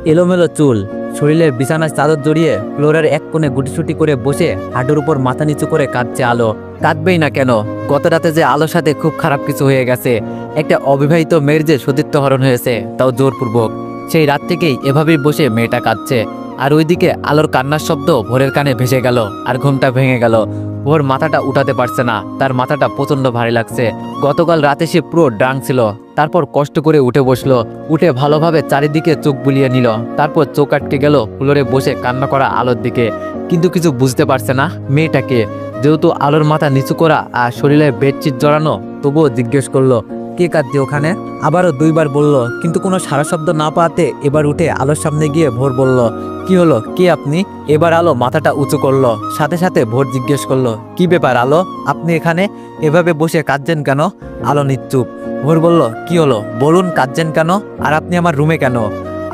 এলোমেলো চুল, শরীরে বিছানার চাদর জড়িয়ে ফ্লোরের এক কোণে গুটিসুটি করে বসে হাঁটুর উপর মাথা নিচু করে কাঁদছে আলো। কাঁদবেই না কেন? গত রাতে যে আলোর সাথে খুব খারাপ কিছু হয়ে গেছে, একটা অবিবাহিত মেয়ের যে সতীত্ব হরণ হয়েছে, তাও জোরপূর্বক। সেই রাত থেকেই এভাবেই বসে মেয়েটা কাঁদছে। আর ওইদিকে আলোর কান্নার শব্দ ভোরের কানে ভেসে গেল আর ঘুমটা ভেঙে গেল। ভোর মাথাটা উঠাতে পারছে না, তার মাথাটা প্রচন্ড ভারী লাগছে। গতকাল রাতে সে পুরো ড্রাঙ্ক ছিল। তারপর কষ্ট করে উঠে বসলো, উঠে ভালোভাবে চারিদিকে চোখ বুলিয়ে নিল। তারপর চোখ আটকে গেল ফ্লোরে বসে কান্না করা আলোর দিকে। কিন্তু কিছু বুঝতে পারছে না মেয়েটাকে। যেহেতু আলোর মাথা নিচু করা আর শরীরে বেডশিট জড়ানো, তবুও জিজ্ঞেস করলো, কে কাঁদছে ওখানে? আবারও দুইবার বলল, কিন্তু কোনো সারা শব্দ না পাওয়াতে এবার উঠে আলোর সামনে গিয়ে ভোর বলল, কি হলো, কে আপনি? এবার আলো মাথাটা উঁচু করলো। সাথে সাথে ভোর জিজ্ঞেস করলো, কি ব্যাপার আলো, আপনি এখানে এভাবে বসে কাঁদছেন কেন? আলো নিশ্চুপ। ভোর বলল, কি হলো বলুন, কাঁদছেন কেন? আর আপনি আমার রুমে কেন?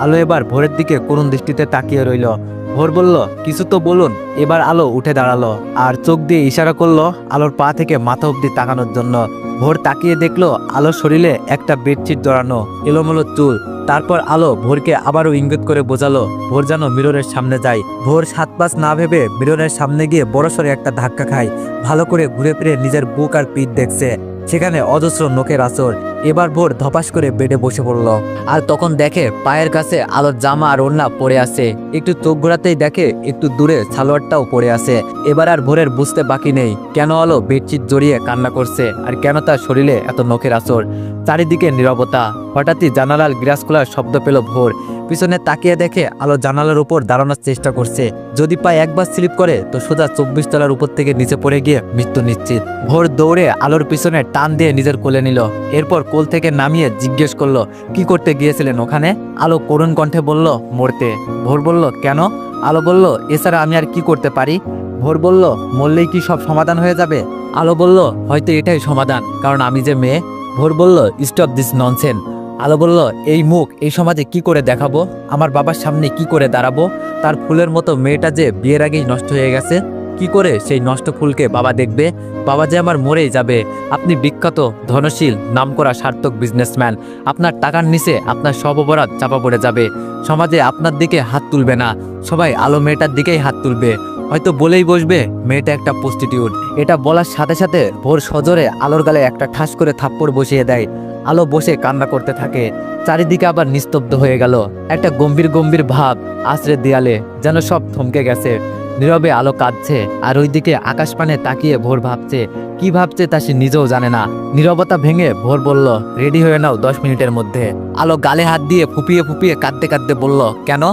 আলো এবার ভোরের দিকে করুণ দৃষ্টিতে তাকিয়ে রইল। ভোর বলল, কিছু তো বলুন। এবার আলো উঠে দাঁড়ালো আর চোখ দিয়ে ইশারা করলো আলোর পা থেকে মাথা অব্দি তাকানোর জন্য। ভোর তাকিয়ে দেখলো আলোর শরীরে একটা বেডশিট জড়ানো, এলোমেলো চুল। তারপর আলো ভোরকে আবারও ইঙ্গিত করে বোঝালো ভোর যেন মিররের সামনে যায়। ভোর 7-5 না ভেবে মিররের সামনে গিয়ে বড়সড় একটা ধাক্কা খায়। ভালো করে ঘুরে ফিরে নিজের বুক আর পিঠ দেখছে, সেখানে অজস্র নখের আঁচড়। এবার ভোর ধপাস করে বেডে বসে পড়ল। আর তখন দেখে পায়ের কাছে আলোর জামা আর ওড়না পড়ে আছে। একটু চোখ ঘোরাতেই দেখে একটু দূরে সালোয়ারটাও পড়ে আছে। এবার আর ভোরের বুঝতে বাকি নেই কেন আলো বেডশিট জড়িয়ে কান্না করছে আর কেন তার শরীরে এত নখের আঁচড়। চারিদিকে নীরবতা। হঠাৎই জানালার গ্লাস খোলার শব্দ পেল ভোর। পিছনে তাকিয়ে দেখে আলো জানালার উপর দাঁড়ানোর চেষ্টা করছে। যদি পায়ে একবার স্লিপ করে তো সোজা 24 তলার উপর থেকে নিচে পড়ে গিয়ে মৃত্যু নিশ্চিত। ভোর দৌড়ে আলোর পিছনে টান দিয়ে নিজের কোলে নিল। এরপর কোল থেকে নামিয়ে জিজ্ঞেস করলো, কি করতে গিয়েছিলেন ওখানে? আলো করুণ কণ্ঠে বলল, মরতে। ভোর বলল, কেন? আলো বলল, এছাড়া আমি আর কি করতে পারি? ভোর বলল, মরলেই কি সব সমাধান হয়ে যাবে? আলো বলল, হয়তো এটাই সমাধান, কারণ আমি যে মেয়ে। ভোর বলল, স্টপ দিস ননসেন্স। আলো বলল, এই মুখ এই সমাজে কি করে দেখাবো? আমার বাবার সামনে কি করে দাঁড়াবো? তার ফুলের মতো মেয়েটা যে বিয়ের আগেই নষ্ট হয়ে গেছে, কি করে সেই নষ্ট ফুলকে বাবা দেখবে? বাবা যে আমার মরেই যাবে। আপনি বিখ্যাত, ধনশীল, নামকরা সার্থক বিজনেসম্যান। আপনার টাকার নিচে আপনার সব অপরাধ চাপা পড়ে যাবে। সমাজে আপনার দিকে হাত তুলবে না, সবাই আলো মেয়েটার দিকেই হাত তুলবে। হয়তো বলেই বসবে মেয়েটা একটা প্রস্টিটিউট। এটা বলার সাথে সাথে ভোর সজোরে আলোর গালে একটা ঠাস করে থাপ্পড় বসিয়ে দেয়। আলো বসে কান্না করতে থাকে। চারিদিকে আবার নিস্তব্ধ হয়ে গেল। একটা গম্ভীর গম্ভীর ভাব আশ্রে দেয়ালে, যেন সব থমকে গেছে। নীরবে আলো কাঁদছে আর ওইদিকে আকাশ পানে তাকিয়ে ভোর ভাবছে। কি ভাবছে তা সে নিজেও জানে না। নীরবতা ভেঙে ভোর বলল, রেডি হয়ে নাও 10 মিনিটের মধ্যে। আলো গালে হাত দিয়ে ফুপিয়ে ফুপিয়ে কাঁদতে কাঁদতে বলল, কেন?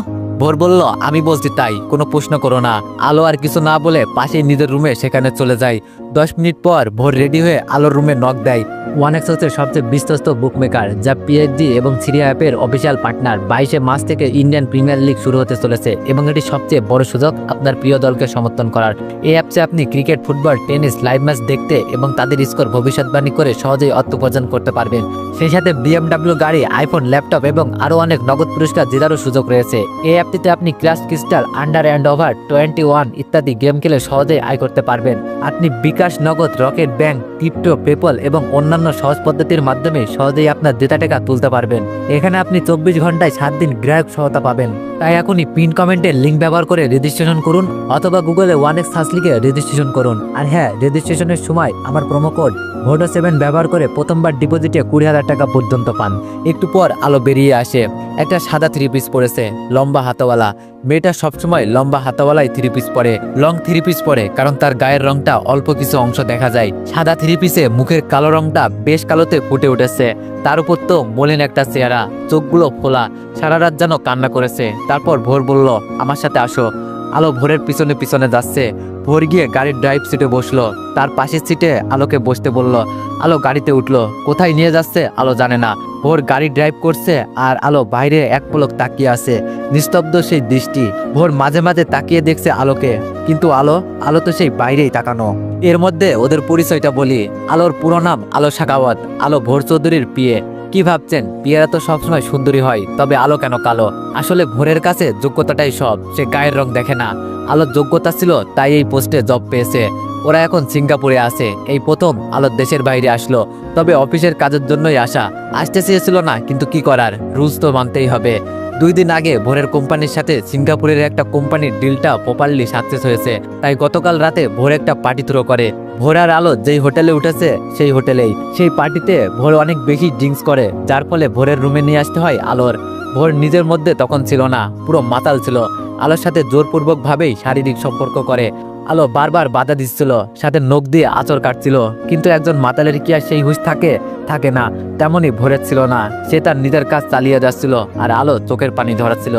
ভোর বলল, আমি বলছি তাই, কোনো প্রশ্ন করো না। আলো আর কিছু না বলে পাশেই নিজের রুমে সেখানে চলে যায়। 10 মিনিট পর ভোর রেডি হয়ে আলোর রুমে নক দেয়। ওয়ানএক্স সবচেয়ে বিশ্বস্ত বুকমেকার, যা পিএইচডি এবং সিরিয়া অ্যাপের অফিসিয়াল পার্টনার। 22শে মার্চ থেকে ইন্ডিয়ান প্রিমিয়ার লিগ শুরু হতে চলেছে এবং এটি সবচেয়ে বড় সুযোগ আপনার প্রিয় দলকে সমর্থন করার। এই অ্যাপসে আপনি cricket, football, tennis live match দেখতে এবং তাদের স্কোর ভবিষ্যৎবাণী করে সহজেই অর্থ উপার্জন করতে পারবেন। সেই সাথে BMW গাড়ি, আইফোন, ল্যাপটপ এবং আরও অনেক নগদ পুরস্কার জেতারও সুযোগ রয়েছে। এই অ্যাপটিতে আপনি crash crystal, under and over 21 ইত্যাদি গেম খেলে সহজেই আয় করতে পারবেন। আপনি বিকাশ, নগদ, রকেট ব্যাংক, ক্রিপ্টো, পেপল এবং অন্যান্য সহজ পদ্ধতির মাধ্যমে সহজেই আপনার জেতা টাকা তুলতে পারবেন। এখানে আপনি 24 ঘন্টায় 7 দিন গ্রাহক সহায়তা পাবেন। তাই এখনই পিন কমেন্টের লিঙ্ক ব্যবহার করে রেজিস্ট্রেশন করুন অথবা গুগলে ওয়ানএক্স সার্চ লিখে রেজিস্ট্রেশন করুন। আর হ্যাঁ, রেজিস্ট্রেশনের সময় আমার প্রোমো কোড VODO7 ব্যবহার করে প্রথমবার ডিপোজিটে 20,000 টাকা পর্যন্ত পান। একটু পর আলো বেরিয়ে আসে। একটা সাদা 3 পিস পরেছে, লম্বা হাতাওয়ালা। মেয়েটা সবসময় লম্বা হাতাওয়ালাই 3 পিস পরে, লং 3 পিস পরে, কারণ তার গায়ের রংটা অল্প কিছু অংশ দেখা যায়। সাদা 3 পিসে মুখের কালো রংটা বেশ কালোতে ফুটে উঠেছে। তার উপর তো মলিন একটা চেহারা, চোখগুলো ফোলা, সারা রাত যেন কান্না করেছে। তারপর ভোর বলল, আমার সাথে আসো। আলো ভোরের পিছনে পিছনে যাচ্ছে। ভোর গিয়ে গাড়ির ড্রাইভ সিটে বসলো। তার পাশের সিটে আলোকে বসতে বলল। আলো গাড়িতে উঠলো। কোথায় নিয়ে যাচ্ছে আলো জানে না। ভোর গাড়ি ড্রাইভ করছে আর আলো বাইরে এক পলক তাকিয়ে আছে, নিস্তব্ধ সেই দৃষ্টি। ভোর মাঝে মাঝে তাকিয়ে দেখছে আলোকে, কিন্তু আলো তো সেই বাইরেই তাকানো। এর মধ্যে ওদের পরিচয়টা বলি। আলোর পুরো নাম আলো শাখাওয়াত। আলো ভোর চৌধুরীর বিয়ে। কি ভাবছেন, বিয়েরা তো সবসময় সুন্দরী হয়, তবে আলো কেন কালো? আসলে ভোরের কাছে যোগ্যতাটাই সব, সে গায়ের রং দেখে না। আলোর যোগ্যতা ছিল তাই এই পোস্টে জব পেয়েছে। ওরা এখন সিঙ্গাপুরে আছে। এই প্রথম আলোর দেশের বাইরে আসলো, তবে অফিসের কাজের জন্যই আসতে চেয়েছিল না, কিন্তু কি করার, রুলস তো মানতেই হবে। 2 দিন আগে ভোরের কোম্পানির সাথে সিঙ্গাপুরের একটা কোম্পানির ডিলটা প্রপারলি সাকসেস হয়েছে, তাই গতকাল রাতে ভোর একটা পার্টি থ্রো করে। ভোর আর আলো যেই হোটেলে উঠেছে সেই হোটেলেই, সেই পার্টিতে ভোর অনেক বেশি ড্রিঙ্কস করে, যার ফলে ভোরের রুমে নিয়ে আসতে হয় আলোর। ভোর নিজের মধ্যে তখন ছিল না, পুরো মাতাল ছিল। আলোর সাথে জোরপূর্বকভাবেই শারীরিক সম্পর্ক করে। আলো বারবার বাধা দিচ্ছিল, সাথে নখ দিয়ে আঁচড় কাটছিল, কিন্তু একজন মাতালের কি আর সেই হুঁশ থাকে না। তেমনই ভোরের ছিল না, সে তার নিজের কাজ চালিয়ে যাচ্ছিল আর আলো চোখের পানি ঝরাচ্ছিল।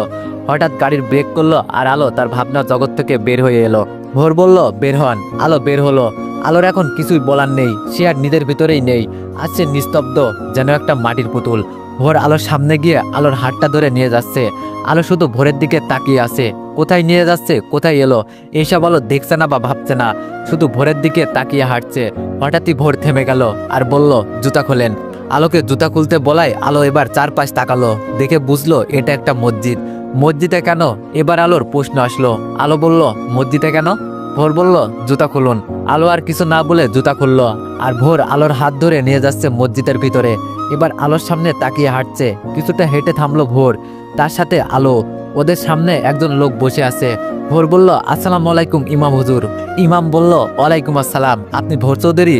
হঠাৎ গাড়ির ব্রেক করলো আর আলো তার ভাবনার জগৎ থেকে বের হয়ে এলো। ভোর বলল বের হন, আলো বের হলো। আলোর এখন কিছুই বলার নেই, সে আর নিজের ভিতরেই নেই, আছে নিস্তব্ধ যেন একটা মাটির পুতুল। ভোর আলোর সামনে গিয়ে আলোর হাতটা ধরে নিয়ে যাচ্ছে। আলো শুধু ভোরের দিকে তাকিয়ে আছে, কোথায় নিয়ে যাচ্ছে, কোথায় এলো এইসব আলো দেখছে না বা ভাবছে না, শুধু ভোরের দিকে তাকিয়ে হাঁটছে। হঠাৎই ভোর থেমে গেল আর বলল জুতা খোলেন। আলোকে জুতা খুলতে বলায় আলো এবার চারপাশ তাকালো, দেখে বুঝলো এটা একটা মসজিদ। মসজিদে কেন, এবার আলোর প্রশ্ন আসলো। আলো বলল মসজিদে কেন? ভোর বলল জুতা খুলুন। আলো আর কিছু না বলে জুতা খুললো আর ভোর আলোর হাত ধরে নিয়ে যাচ্ছে মসজিদের ভিতরে। এবার আলোর সামনে তাকিয়ে হাঁটছে, কিছুটা হেঁটে থামলো ভোর, তার সাথে আলো। ওদের সামনে একজন লোক বসে আছে। ভোর বলল আসসালামু আলাইকুম ইমাম হুজুর। ইমাম বলল ওয়ালাইকুম আসসালাম, আপনি ভোর চৌধুরী?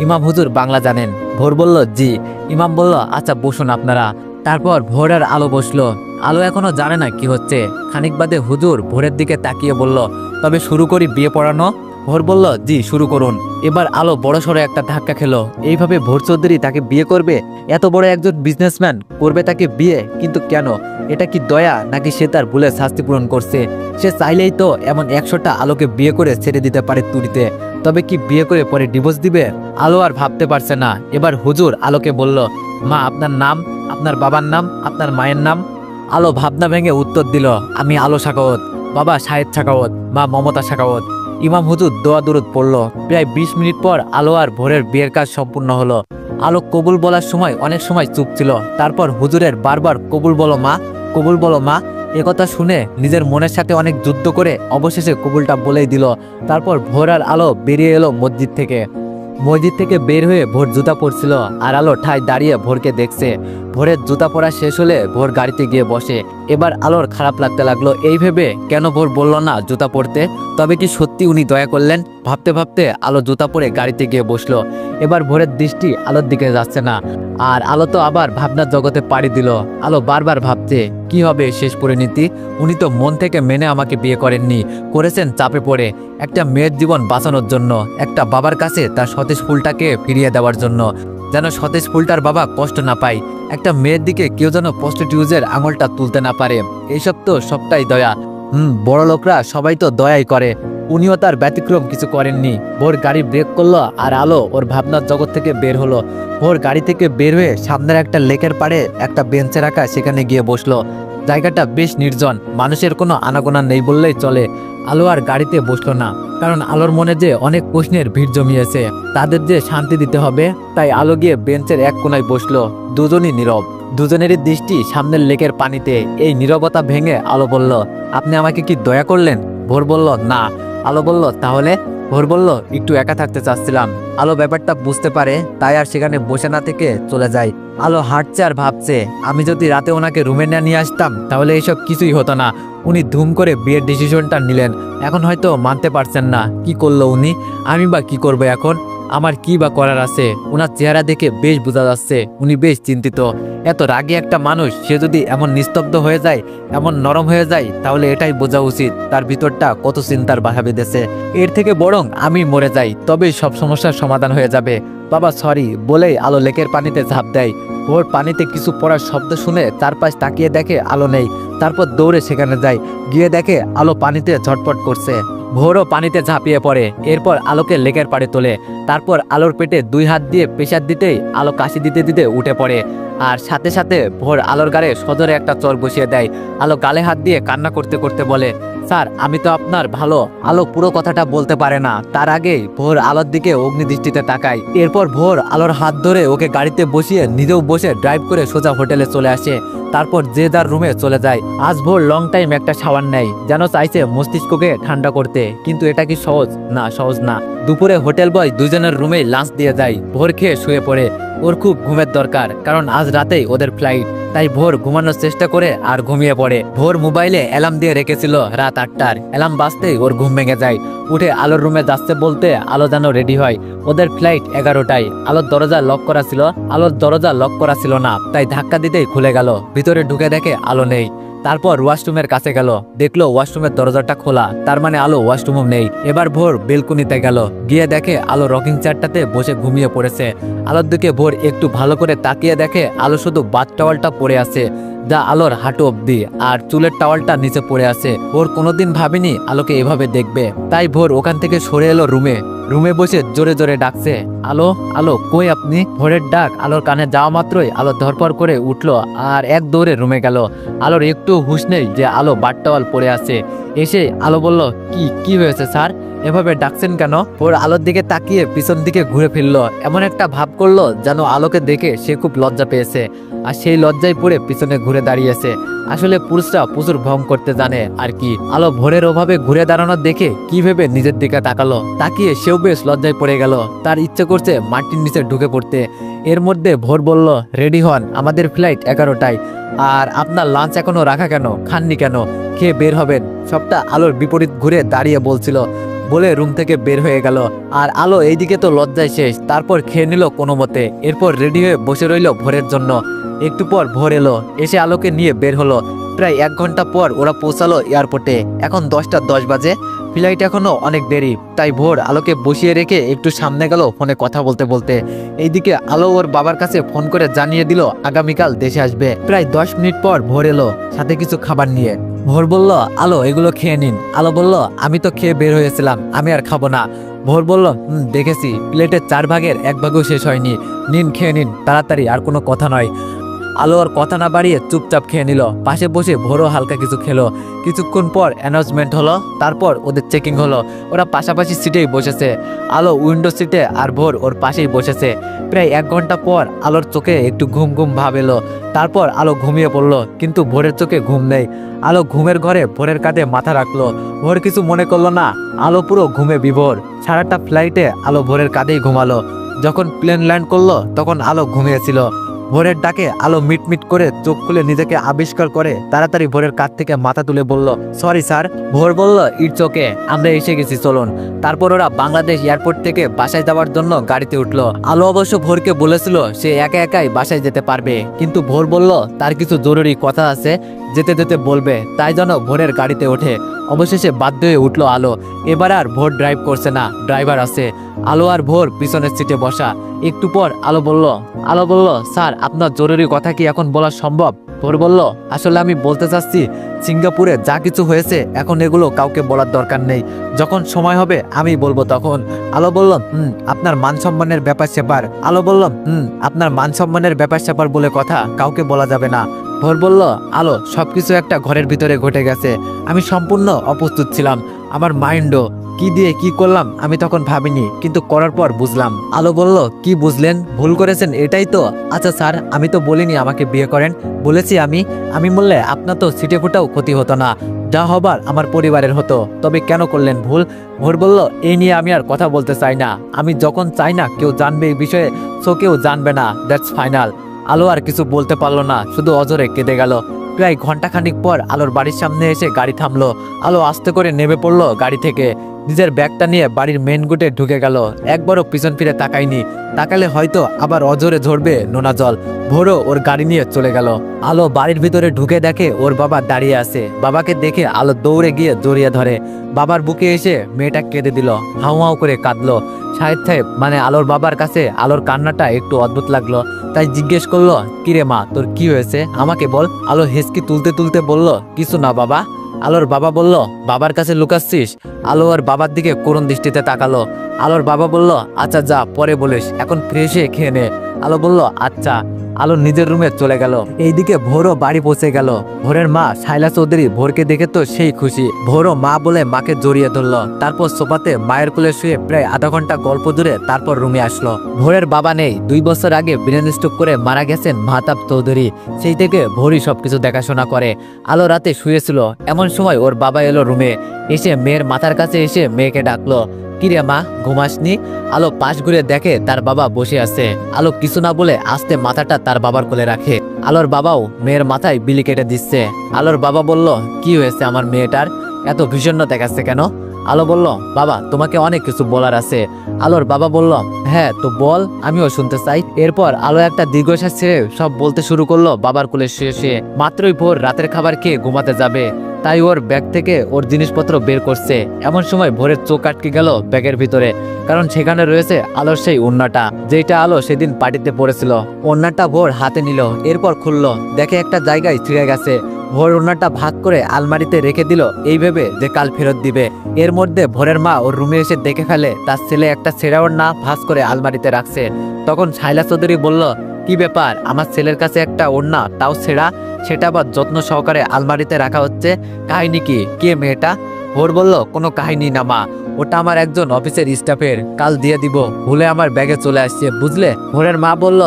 ইমাম হুজুর বাংলা জানেন? ভোর বলল জি। ইমাম বলল আচ্ছা বসুন আপনারা। তারপর ভোর আর আলো বসলো। আলো এখনো জানে না কি হচ্ছে। খানিক বাদে হুজুর ভোরের দিকে তাকিয়ে বলল তবে শুরু করি বিয়ে পড়ানো? ভোর বলল জি শুরু করুন। এবার আলো বড়সড় একটা ধাক্কা খেলো। এইভাবে ভোর চৌধুরী তাকে বিয়ে করবে? এত বড় একজন বিজনেসম্যান করবে তাকে বিয়ে? কিন্তু কেন? এটা কি দয়া, নাকি সে তার ভুলে শাস্তি পূরণ করছে? সে চাইলেই তো এমন 100টা আলোকে বিয়ে করে ছেড়ে দিতে পারে তুড়িতে। তবে কি বিয়ে করে পরে ডিভোর্স দিবে? আলো আর ভাবতে পারছে না। এবার হুজুর আলোকে বলল মা আপনার নাম, আপনার বাবার নাম, আপনার মায়ের নাম? আলো ভাবনা ভেঙে উত্তর দিল আমি আলো সাখাওয়াত, বাবা শাহেদ সাখাওয়াত, মা মমতা সাখাওয়াত। ইমাম হুজুর দোয়া দুরুদ পড়ল। প্রায় 20 মিনিট পর আলো আর ভোরের বিয়ের কাজ সম্পূর্ণ হলো। আলো কবুল বলার সময় অনেক সময় চুপ ছিল। তারপর হুজুরের বারবার কবুল বলো মা, কবুল বলো মা, একথা শুনে নিজের মনের সাথে অনেক যুদ্ধ করে অবশেষে কবুলটা বলেই দিল। তারপর ভোর আর আলো বেরিয়ে এলো মসজিদ থেকে। মসজিদ থেকে বের হয়ে ভোর জুতা পরছিল আর আলো ঠায় দাঁড়িয়ে ভোরকে দেখছে। ভোরের জুতা পরা শেষ হলে ভোর গাড়িতে গিয়ে বসে। এবার আলোর খারাপ লাগতে লাগলো, এই ভেবে কেন ভোর বলল না জুতা পরতে। তবে কি সত্যি উনি দয়া করলেন? ভাবতে ভাবতে আলো জুতা পরে গাড়িতে গিয়ে বসলো। এবার ভোরের দৃষ্টি আলোর দিকে যাচ্ছে না, আর আলো তো আবার ভাবনার জগতে পাড়ি দিল। আলো বারবার ভাবছে কি হবে শেষ পরিণতি। উনি তো মন থেকে মেনে আমাকে বিয়ে করেননি, করেছেন চাপে পড়ে, একটা মেয়ের জীবন বাঁচানোর জন্য, একটা বাবার কাছে তার সতেজ ফুলটাকে ফিরিয়ে দেওয়ার জন্য, যেন সতেজ ফুলটার বাবা কষ্ট না পায়। একটা মেয়ের দিকে কেউ যেন প্রস্টিটিউটের আঙুলটা তুলতে না পারে। এইসব তো সবটাই দয়া। বড় লোকরা সবাই তো দয়াই করে, উনিও তার ব্যতিক্রম কিছু করেননি। ভোর গাড়ি ব্রেক করলো আর আলো ওর ভাবনার জগৎ থেকে বের হলো। ভোর গাড়ি থেকে বের হয়ে সামনের একটা লেকের পাড়ে একটা বেঞ্চে রাখা সেখানে গিয়ে বসলো। জায়গাটা বেশ নির্জন, মানুষের কোনো আনাগোনা নেই বললেই চলে। আলো আর গাড়িতে বসলো না, কারণ আলোর মনে যে অনেক প্রশ্নের ভিড় জমিয়েছে, তাদের যে শান্তি দিতে হবে। তাই আলো গিয়ে বেঞ্চের এক কোনায় বসলো। দুজনই নীরব, দুজনেরই দৃষ্টি সামনের লেকের পানিতে। এই নীরবতা ভেঙে আলো বলল আপনি আমাকে কি দয়া করলেন? ভোর বলল না। আলো বলল তাহলে? ভোর বলল একটু একা থাকতে চাচ্ছিলাম। আলো ব্যাপারটা বুঝতে পারে, তাই আর সেখানে বসে না থেকে চলে যায়। আলো হাঁটছে আর ভাবছে আমি যদি রাতে ওনাকে রুমে না নিয়ে আসতাম তাহলে এইসব কিছুই হতো না। উনি ধুম করে বিয়ের ডিসিশনটা নিলেন, এখন হয়তো মানতে পারছেন না। কি করলো উনি? আমি বা কি করবো এখন? আমার কি বা করার আছে? ওনার চেহারা দেখে বেশ বোঝা যাচ্ছে উনি বেশ চিন্তিত। এত রাগী একটা মানুষ, সে যদি এমন নিস্তব্ধ হয়ে যায়, এমন নরম হয়ে যায়, তাহলে এটাই বোঝা উচিত তার ভিতরটা কত চিন্তার বাধা বেঁধেছে। এর থেকে বরং আমি মরে যাই, তবেই সব সমস্যার সমাধান হয়ে যাবে। বাবা সরি বলেই আলো লেকের পানিতে ঝাঁপ দেয়। ভোর পানিতে কিছু পড়ার শব্দ শুনে চারপাশ তাকিয়ে দেখে আলো নেই। তারপর দৌড়ে সেখানে যায়, গিয়ে দেখে আলো পানিতে ঝটপট করছে। ভোরও পানিতে ঝাঁপিয়ে পড়ে। এরপর আলোকে লেকের পাড়ে তোলে। তারপর আলোর পেটে 2 হাত দিয়ে প্রেসার দিতেই আলো কাশি দিতে দিতে উঠে পড়ে। আর সাথে সাথে ভোর আলোর গালে সজোরে একটা চর বসিয়ে দেয়। আলো গালে হাত দিয়ে কান্না করতে করতে বলে স্যার আমি তো আপনার ভালো। আলো পুরো কথাটা বলতে পারে না, তার আগেই ভোর আলোর দিকে অগ্নিদৃষ্টিতে তাকায়। এরপর ভোর আলোর হাত ধরে ওকে গাড়িতে বসিয়ে নিজেও বসে ড্রাইভ করে সোজা হোটেলে চলে আসে। তারপর যে যার রুমে চলে যায়। আজ ভোর লং টাইম একটা শাওয়ার নেয়, যেন চাইছে মস্তিষ্ককে ঠান্ডা করতে, কিন্তু এটা কি সহজ? না, সহজ না। দুপুরে হোটেল বয় দুজনের রুমেই লাঞ্চ দিয়ে যায়। ভোর খেয়ে শুয়ে পড়ে। ওর খুব ঘুমের দরকার, কারণ আজ রাতেই ওদের ফ্লাইট। তাই ভোর ঘুমানোর চেষ্টা করে আর ঘুমিয়ে পড়ে। ভোর মোবাইলে অ্যালার্ম দিয়ে রেখেছিল রাত 8টার। অ্যালার্ম বাজতেই ওর ঘুম ভেঙে যায়। উঠে আলোর রুমে যাচ্ছে বলতে আলো যেন রেডি হয়। ওদের ফ্লাইট 11টায়। আলোর দরজা লক করা ছিল না, তাই ধাক্কা দিতেই খুলে গেল। ভিতরে ঢুকে দেখে আলো নেই। তারপর ওয়াশরুমের কাছে গেল, দেখলো ওয়াশরুমের দরজাটা খোলা, তার মানে আলো ওয়াশরুমও নেই। এবার ভোর বেলকুনিতে গেল, গিয়ে দেখে আলো রকিং চেয়ারটাতে বসে ঘুমিয়ে পড়েছে। আলোর দিকে ভোর একটু ভালো করে তাকিয়ে দেখে আলো শুধু বাথ টাওয়ালটা পরে আছে, যা আলোর হাঁটু অব্দি, আর চুলের টাওয়ালটা নিচে পড়ে আছে। ভোর কোনোদিন ভাবেনি আলোকে এভাবে দেখবে, তাই ভোর ওখান থেকে সরে এলো রুমে বসে জোরে জোরে ডাকছে, আলো আলো কই আপনি? ভোরের ডাক আলোর কানে যাওয়া মাত্রই আলো ধরপড় করে উঠলো আর এক দৌড়ে রুমে গেল। আলোর একটু হুঁশ নেই যে আলো বাথ টাওয়াল পরে আছে। এসে আলো বলল, কি হয়েছে স্যার, এভাবে ডাকছেন কেন? ওর আলোর দিকে তাকিয়ে পিছন দিকে ঘুরে ফিরলো, এমন একটা ভাব করলো যেন আলোকে দেখে সে খুব লজ্জা পেয়েছে, আর সেই লজ্জায় পড়ে পিছনে ঘুরে দাঁড়িয়েছে। আসলে পুরুষরা প্রচুর ভ্রম করতে জানে আর কি। আলো ভোরের ওভাবে ঘুরে দাঁড়ানো দেখে কি ভেবে নিজের দিকে তাকালো, তাকিয়ে সেও বেশ লজ্জায় পড়ে গেল। তার ইচ্ছে করছে মাটির নিচে ঢুকে পড়তে। এর মধ্যে ভোর বলল, রেডি হন, আমাদের ফ্লাইট 11টায়। আর আপনার লাঞ্চ এখনো রাখা কেন, খাননি কেন? খেয়ে বের হবেন। সবটা আলোর বিপরীত ঘুরে দাঁড়িয়ে বলছিল, বলে রুম থেকে বের হয়ে গেল। আর আলো এইদিকে তো লজ্জায় শেষ, তারপর খেয়ে নিল কোনো মতে। এরপর রেডি হয়ে বসে রইল ভোরের জন্য। একটু পর ভোর এলো, এসে আলোকে নিয়ে বের হলো। প্রায় 1 ঘন্টা পর ওরা পৌঁছালো এয়ারপোর্টে। এখন 10টা 10 বাজে, ফ্লাইট এখনো অনেক দেরি। তাই ভোর আলোকে বসিয়ে রেখে একটু সামনে গেল ফোনে কথা বলতে বলতে। এইদিকে আলো ওর বাবার কাছে ফোন করে জানিয়ে দিল আগামীকাল দেশে আসবে। প্রায় 10 মিনিট পর ভোর এলো, সাথে কিছু খাবার নিয়ে। ভোর বলল, আলো এগুলো খেয়ে নিন। আলো বলল, আমি তো খেয়ে বের হয়েছিলাম, আমি আর খাবো না। ভোর বলল, দেখেছি, প্লেটের 4 ভাগের 1 ভাগও শেষ হয়নি, নিন খেয়ে নিন তাড়াতাড়ি, আর কোনো কথা নয়। আলো আর কথা না বাড়িয়ে চুপচাপ খেয়ে নিল। পাশে বসে ভোরও হালকা কিছু খেলো। কিছুক্ষণ পর অ্যানাউন্সমেন্ট হলো, তারপর ওদের চেকিং হলো। ওরা পাশাপাশি সিটেই বসেছে, আলো উইন্ডো সিটে আর ভোর ওর পাশেই বসেছে। প্রায় 1 ঘন্টা পর আলোর চোখে একটু ঘুম ঘুম ভাব এলো। তারপর আলো ঘুমিয়ে পড়লো, কিন্তু ভোরের চোখে ঘুম নেই। আলো ঘুমের ঘরে ভোরের কাঁধে মাথা রাখলো। ভোর কিছু মনে করলো না, আলো পুরো ঘুমে বিভোর। সারাটা ফ্লাইটে আলো ভোরের কাঁধেই ঘুমালো। যখন প্লেন ল্যান্ড করলো তখন আলো ঘুমিয়েছিল। ভোরের ডাকে আলো মিটমিট করে চোখ খুলে নিজেকে আবিষ্কার করে তাড়াতাড়ি ভোরের কাছ থেকে মাথা তুলে বলল, সরি স্যার। ভোর বলল, ইটস ওকে, আমরা এসে গেছি, চলুন। তারপর ওরা বাংলাদেশ এয়ারপোর্ট থেকে বাসায় যাওয়ার জন্য গাড়িতে উঠলো। আলো অবশ্য ভোরকে বলেছিল সে একা একাই বাসায় যেতে পারবে, কিন্তু ভোর বলল তার কিছু জরুরি কথা আছে, যেতে যেতে বলবে। তাই যেন ভোরের গাড়িতে ওঠে। অবশেষে বাধ্য হয়ে উঠলো আলো। এবার আর ভোর ড্রাইভ করছে না, ড্রাইভার আছে। আলো আর ভোর পিছনের সিটে বসা। একটু পর আলো বলল, স্যার আপনার জরুরি কথা কি এখন বলা সম্ভব? ভোর বলল, আসলে আমি বলতে চাচ্ছি সিঙ্গাপুরে যা কিছু হয়েছে এখন এগুলো কাউকে বলার দরকার নেই, যখন সময় হবে আমি বলবো তখন। আলো বলল, আপনার মান সম্মানের ব্যাপার স্যাপার। আলো বলল, আপনার মান সম্মানের ব্যাপার স্যাপার বলে কথা কাউকে বলা যাবে না। ভোর বলল, আলো সবকিছু একটা ঘরের ভিতরে ঘটে গেছে, আমি সম্পূর্ণ অপ্রস্তুত ছিলাম। আমার মাইন্ডও কি দিয়ে কি করলাম আমি তখন ভাবিনি, কিন্তু করার পর বুঝলাম। আলো বলল, কি বুঝলেন? ভুল করেছেন এটাই তো? আচ্ছা স্যার, আমি তো বলিনি আমাকে বিয়ে করেন, বলেছি আমি বললে আপনার তো সিটে ফোটাও ক্ষতি হতো না, যা হবার আমার পরিবারের হতো, তবে কেন করলেন ভুল? ভোর বলল, এই নিয়ে আমি আর কথা বলতে চাই না, আমি যখন চাই না কেউ জানবে এই বিষয়ে, সো কেউ জানবে না, দ্যাটস ফাইনাল। আলো আর কিছু বলতে পারলো না, শুধু অজরে কেঁদে গেল। প্রায় ঘন্টাখানিক পর আলোর বাড়ির সামনে এসে গাড়ি থামলো। আলো আস্তে করে নেমে পড়লো গাড়ি থেকে, নিজের ব্যাগটা নিয়ে বাড়ির মেন গেটে ঢুকে গেল। একবারও পিছন ফিরে তাকায়নি, তাকালে হয়তো আবার অজরে ঝরবে নোনা জল। ভোরও ওর গাড়ি নিয়ে চলে গেল। আলো বাড়ির ভিতরে ঢুকে দেখে ওর বাবা দাঁড়িয়ে আছে। বাবাকে দেখে আলো দৌড়ে গিয়ে জড়িয়ে ধরে। বাবার বুকে এসে মেয়েটা কেঁদে দিল, হাউ হাউ করে কাঁদলো। শাহেদ সাহেব মানে আলোর বাবার কাছে আলোর কান্নাটা একটু অদ্ভুত লাগলো, তাই জিজ্ঞেস করলো, কিরে মা তোর কি হয়েছে আমাকে বল। আলো হেসকি তুলতে তুলতে বলল, কিছু না বাবা। আলোর বাবা বলল, বাবার কাছে লুকাচ্ছিস? আলো আর বাবার দিকে করুণ দৃষ্টিতে তাকালো। আলোর বাবা বলল, আচ্ছা যা পরে বলিস, এখন ফ্রেশ হয়ে খেয়ে নে। আলো বলল, আচ্ছা। আলো নিজের রুমে চলে গেল। এইদিকে ভোরও বাড়ি পৌঁছে গেল। ভোরের মা শাইলা চৌধুরী ভোরকে দেখে তো সেই খুশি। ভোরও মা বলে মাকে জড়িয়ে ধরলো। তারপর সোফাতে মায়ের কোলে শুয়ে প্রায় আধা ঘন্টা গল্প জুড়ে তারপর রুমে আসলো। ভোরের বাবা নেই, 2 বছর আগে ব্রেন স্ট্রোক করে মারা গেছেন মাহতাব চৌধুরী। সেই থেকে ভোরই সবকিছু দেখাশোনা করে। আলো রাতে শুয়েছিল, এমন সময় ওর বাবা এলো রুমে। এসে মেয়ের মাথার কাছে এসে মেয়েকে ডাকলো। কিরে মা, ঘুমাসনি? আলো পাশ ঘুরে দেখে তার বাবা বসে আছে। আলো কিছু না বলে আস্তে মাথাটা তার বাবার কোলে রাখে। আলোর বাবাও মেয়ের মাথায় বিলি কেটে দিচ্ছে। আলোর বাবা বলল, কি হয়েছে আমার মেয়েটার? এত ভীষণ দেখাচ্ছে কেন? আলো বলল, বাবা তোমাকে অনেক কিছু বলার আছে। আলোর বাবা বলল, হ্যাঁ তো বল, আমিও শুনতে চাই। এরপর আলো একটা দীর্ঘশ্বাস ছেড়ে সব বলতে শুরু করলো বাবার কোলে শুয়ে শুয়ে। মাত্রই ভোর রাতের খাবার খেয়ে ঘুমাতে যাবে, তাই ওর ব্যাগ থেকে ওর জিনিসপত্র বের করছে। এমন সময় ভোরের চোখ আটকে গেল ব্যাগের ভিতরে, কারণ সেখানে রয়েছে আলোর সেই ওড়নাটা, যেটা আলো সেদিন পার্টিতে পড়েছিল। ওড়নাটা ভোর হাতে নিল, এরপর খুললো, দেখে একটা জায়গায় ছিঁড়ে গেছে। ভোর ওড়নাটা ভাগ করে আলমারিতে রেখে দিল, এই ভেবে যে কাল ফেরত দিবে। এর মধ্যে ভোরের মা ওর রুমে এসে দেখে ফেলে তার ছেলে একটা ছেঁড়া ওড়না ভাঁজ করে আলমারিতে রাখছে। তখন শাইলা চৌধুরী বলল, কি ব্যাপার, আমার ছেলের কাছে একটা ওড়না, তাও ছেঁড়া, সেটা আবার যত্ন সহকারে আলমারিতে রাখা হচ্ছে, কাহিনী কি? কে মেয়েটা? ভোর বলল, কোনো কাহিনী না মা, ওটা আমার একজন অফিসের স্টাফের, কাল দিয়ে দিব, ভুলে আমার ব্যাগে চলে আসছে, বুঝলে? ভোরের মা বলল,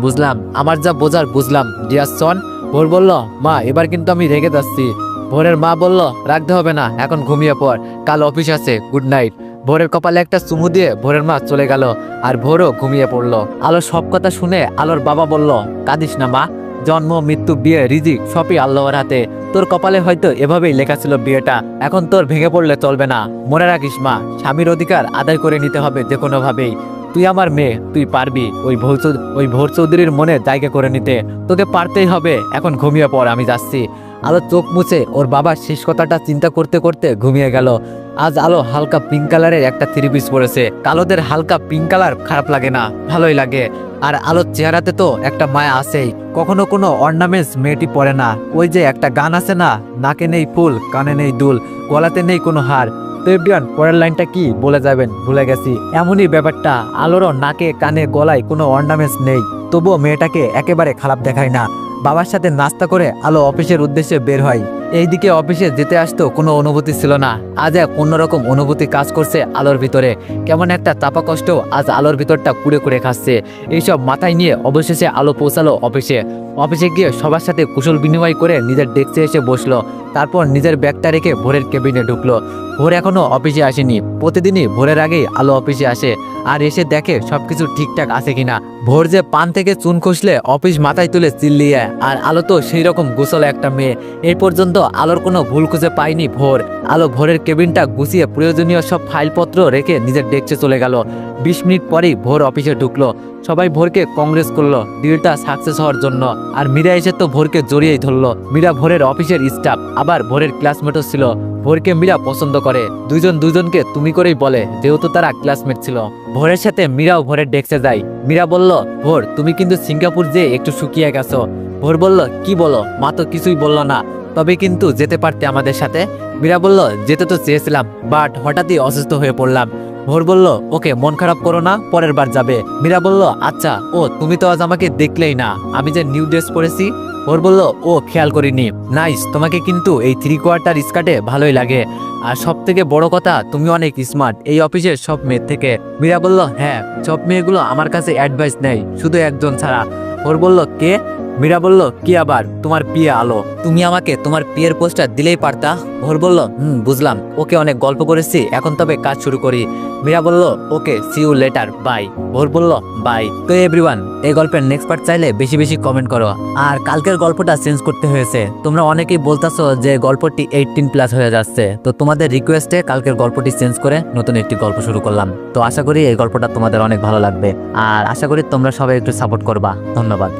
বুঝলাম, আমার যা বোঝার বুঝলাম ডিয়ার সন। ভোর বলল, মা এবার কিন্তু আমি রেগে যাচ্ছি। ভোরের মা বলল, রাখতে হবে না, এখন ঘুমিয়ে পড়, কাল অফিস আছে, গুড নাইট। ভোরের কপালে একটা চুমু দিয়ে ভোরের মা চলে গেল, আর ভোরও ঘুমিয়ে পড়লো। আলো সব কথা শুনে আলোর বাবা বলল, কাঁদিস না মা, জন্ম মৃত্যু বিয়ে রিজিক সবই আল্লাহর হাতে। তোর কপালে হয়তো এভাবেই লেখা ছিল বিয়েটা, এখন তোর ভেঙে পড়লে চলবে না। মনে রাখিস মা, স্বামীর অধিকার আদায় করে নিতে হবে যে কোনো ভাবেই। তুই আমার মেয়ে, তুই পারবি ওই ভোর চৌধুরীর মনে জায়গা করে নিতে, তোকে পারতেই হবে। এখন ঘুমিয়ে পড়, আমি যাচ্ছি। আলো চোখ মুছে ওর বাবার শেষ কথাটা চিন্তা করতে করতে ঘুমিয়ে গেল। আজ আলো হালকা পিঙ্ক কালারের একটা থ্রি পিস পরেছে। কালোদের হালকা পিঙ্ক কালার খারাপ লাগে না, ভালোই লাগে। আর আলোর চেহারাতে তো একটা মায়া আছেই, কখনো কোনো অর্নামেন্টস মেয়েটি পরে না। ওই যে একটা গান আছে না, নাকে নেই ফুল, কানে নেই দুল, গলাতে নেই কোনো হার। তো এভরিওয়ান, পরের লাইনটা কি বলে যাবেন, ভুলে গেছি। এমনই ব্যাপারটা, আলোরও নাকে কানে গলায় কোনো অর্নামেন্টস নেই, তবুও মেয়েটাকে একেবারে খারাপ দেখায় না। বাবার সাথে নাস্তা করে আলো অফিসের উদ্দেশ্যে বের হয়। এইদিকে অফিসে যেতে আসতো কোনো অনুভূতি ছিল না, আজ এক অন্যরকম অনুভূতি কাজ করছে আলোর ভিতরে। কেমন একটা চাপা কষ্ট আজ আলোর ভিতরটা কুড়ে কুড়ে খাচ্ছে। এইসব মাথায় নিয়ে অবশেষে আলো পৌঁছালো অফিসে। অফিসে গিয়ে সবার সাথে কুশল বিনিময় করে নিজের ডেস্কে এসে বসলো। তারপর নিজের ব্যাগটা রেখে ভোরের কেবিনে ঢুকলো। ভোর এখনো অফিসে আসেনি। প্রতিদিনই ভোরের আগেই আলো অফিসে আসে, আর এসে দেখে সবকিছু ঠিকঠাক আছে কিনা। ভোর যে পান থেকে চুন খসলে অফিস মাথায় তুলে চিল্লিয়ে, আর আলো তো সেই রকম গোছল একটা মেয়ে। এই পর্যন্ত আলোর কোনো ভুল খুঁজে পায়নি ভোর। আলো ভোরের কেবিনটা গুছিয়ে প্রয়োজনীয় সব ফাইলপত্র রেখে নিজের ডেস্কে চলে গেল। 20 মিনিট পরেই ভোর অফিসে ঢুকলো। সবাই ভোরকে কংগ্রেস করলো ডিলটা সাকসেস হওয়ার জন্য। আর মীরা এসে তো ভোরকে জড়িয়েই ধরলো। মীরা ভোরের অফিসের স্টাফ, আবার ভোরের ক্লাসমেটও ছিল। ভোরকে মীরা পছন্দ করে, দুইজন দুজনকে তুমি করেই বলে, যেহেতু তারা ক্লাসমেট ছিল। ভোরের সাথে মীরাও ভোরের ডেস্কে যায়। মীরা বলল, ভোর তুমি কিন্তু সিঙ্গাপুর যেয়ে একটু শুকিয়ে গেছো। ভোর বলল, কি বলো, মা তো কিছুই বললো না, তবে কিন্তু যেতে পারতে আমাদের সাথে। মীরা বলল, যেতে তো চেয়েছিলাম, বাট হঠাৎই অসুস্থ হয়ে পড়লাম। ভোর বলল, ওকে, মন খারাপ করো না, পরের বার যাবে। মীরা বলল, আচ্ছা। ও তুমি তো আজ আমাকে দেখলেই না, আমি যে নিউ ড্রেস পরেছি। ভোর বলল, ও খেয়াল করিনি। নাইস, তোমাকে কিন্তু এই 3/4 স্কার্টে ভালোই লাগে। আর সব থেকে বড় কথা, তুমি অনেক স্মার্ট এই অফিসের সব মেয়ের থেকে। মীরা বলল, হ্যাঁ, সব মেয়েগুলো আমার কাছে অ্যাডভাইস নেয়, শুধু একজন ছাড়া। ভোর বলল, কে? মীরা বলল, কি আবার, তোমার পিয়ে আলো। তুমি আমাকে তোমার পিয়ের পোস্টার দিলেই পারতা। ভোর বলল, বুঝলাম, ওকে, অনেক গল্প করেছি, এখন তবে কাজ শুরু করি। মীরা বলল, ওকে, সি ইউ লেটার, বাই। ভোর বলল, বাই। তো এভরিওয়ান, এই গল্পের নেক্সট পার্ট চাইলে বেশি বেশি কমেন্ট করো। আর কালকের গল্পটা চেঞ্জ করতে হয়েছে, তোমরা অনেকেই বলতাছো যে গল্পটি 18+ হয়ে যাচ্ছে। তো তোমাদের রিকোয়েস্টে কালকের গল্পটি চেঞ্জ করে নতুন একটি গল্প শুরু করলাম। তো আশা করি এই গল্পটা তোমাদের অনেক ভালো লাগবে, আর আশা করি তোমরা সবাই একটু সাপোর্ট করবা। ধন্যবাদ।